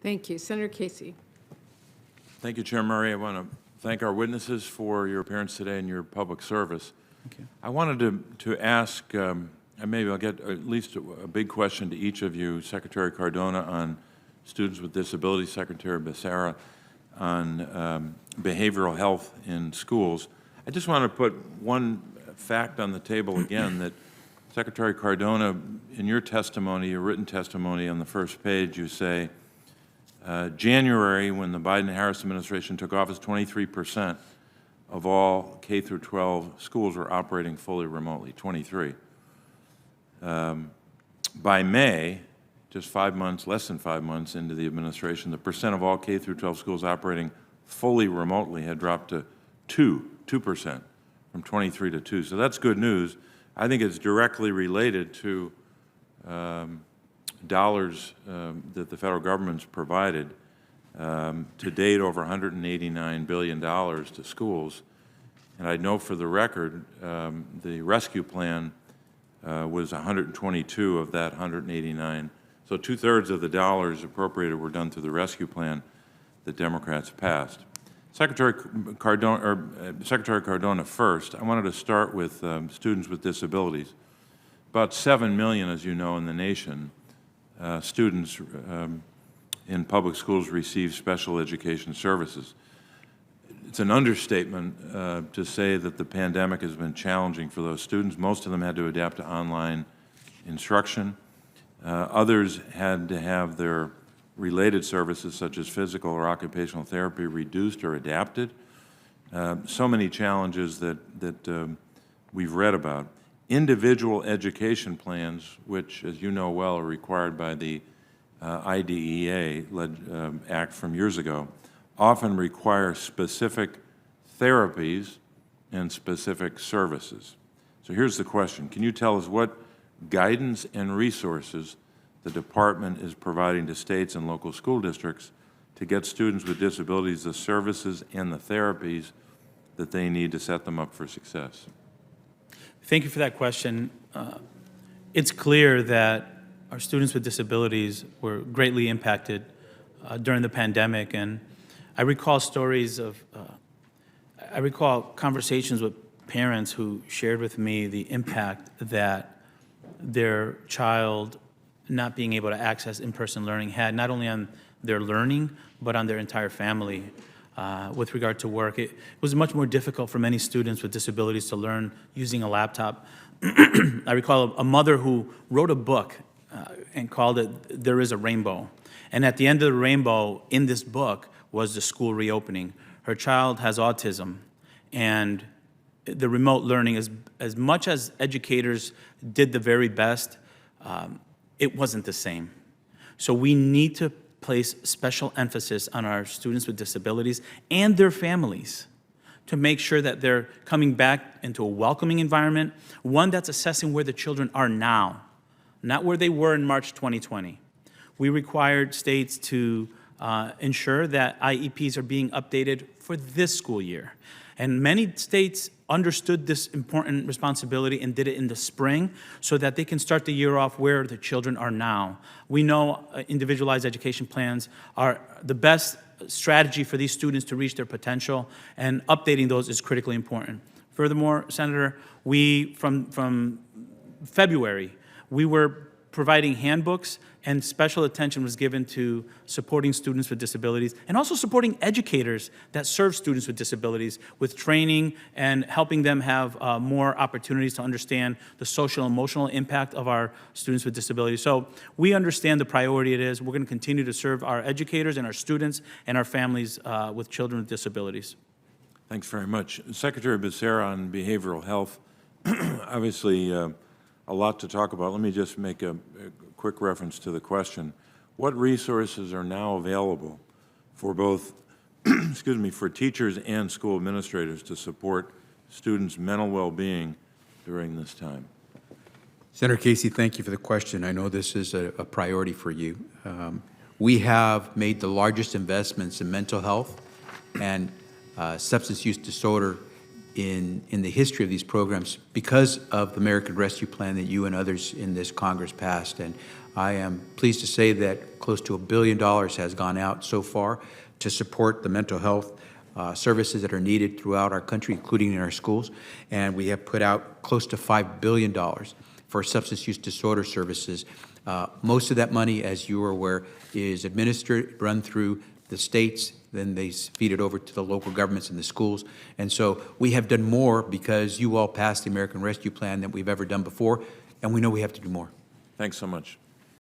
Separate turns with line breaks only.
Thank you. Senator Casey.
Thank you, Chair Murray. I want to thank our witnesses for your appearance today and your public service.
Thank you.
I wanted to ask, and maybe I'll get at least a big question to each of you, Secretary Cardona on students with disabilities, Secretary Becerra on behavioral health in schools. I just want to put one fact on the table again, that Secretary Cardona, in your testimony, your written testimony on the first page, you say, January, when the Biden-Harris administration took office, 23% of all K through 12 schools were operating fully remotely, 23. By May, just 5 months, less than 5 months into the administration, the percent of all K through 12 schools operating fully remotely had dropped to 2%, from 23 to 2. So that's good news. I think it's directly related to dollars that the federal government's provided. To date, over $189 billion to schools. And I know for the record, the rescue plan was 122 of that 189. So 2/3 of the dollars appropriated were done through the rescue plan that Democrats passed. Secretary Cardona first, I wanted to start with students with disabilities. About 7 million, as you know, in the nation, students in public schools receive special education services. It's an understatement to say that the pandemic has been challenging for those students. Most of them had to adapt to online instruction. Others had to have their related services, such as physical or occupational therapy, reduced or adapted. So many challenges that we've read about. Individual education plans, which, as you know well, are required by the IDEA Act from years ago, often require specific therapies and specific services. So here's the question. Can you tell us what guidance and resources the department is providing to states and local school districts to get students with disabilities the services and the therapies that they need to set them up for success?
Thank you for that question. It's clear that our students with disabilities were greatly impacted during the pandemic, and I recall I recall conversations with parents who shared with me the impact that their child not being able to access in-person learning had, not only on their learning, but on their entire family. With regard to work, it was much more difficult for many students with disabilities to learn using a laptop. I recall a mother who wrote a book and called it "There is a Rainbow." And at the end of the rainbow in this book was the school reopening. Her child has autism, and the remote learning, as much as educators did the very best, it wasn't the same. So we need to place special emphasis on our students with disabilities and their families to make sure that they're coming back into a welcoming environment, one that's assessing where the children are now, not where they were in March 2020. We required states to ensure that IEPs are being updated for this school year. And many states understood this important responsibility and did it in the spring so that they can start the year off where the children are now. We know individualized education plans are the best strategy for these students to reach their potential, and updating those is critically important. Furthermore, Senator, from February, we were providing handbooks, and special attention was given to supporting students with disabilities and also supporting educators that serve students with disabilities with training and helping them have more opportunities to understand the social and emotional impact of our students with disabilities. So we understand the priority it is. We're going to continue to serve our educators and our students and our families with children with disabilities.
Thanks very much. Secretary Becerra on behavioral health, obviously a lot to talk about. Let me just make a quick reference to the question. What resources are now available for both, excuse me, for teachers and school administrators to support students' mental well-being during this time?
Senator Casey, thank you for the question. I know this is a priority for you. We have made the largest investments in mental health and substance use disorder in the history of these programs because of the American Rescue Plan that you and others in this Congress passed. And I am pleased to say that close to $1 billion has gone out so far to support the mental health services that are needed throughout our country, including in our schools. And we have put out close to $5 billion for substance use disorder services. Most of that money, as you are aware, is administered, run through the states, then they feed it over to the local governments and the schools. And so we have done more because you all passed the American Rescue Plan than we've ever done before, and we know we have to do more.
Thanks so much.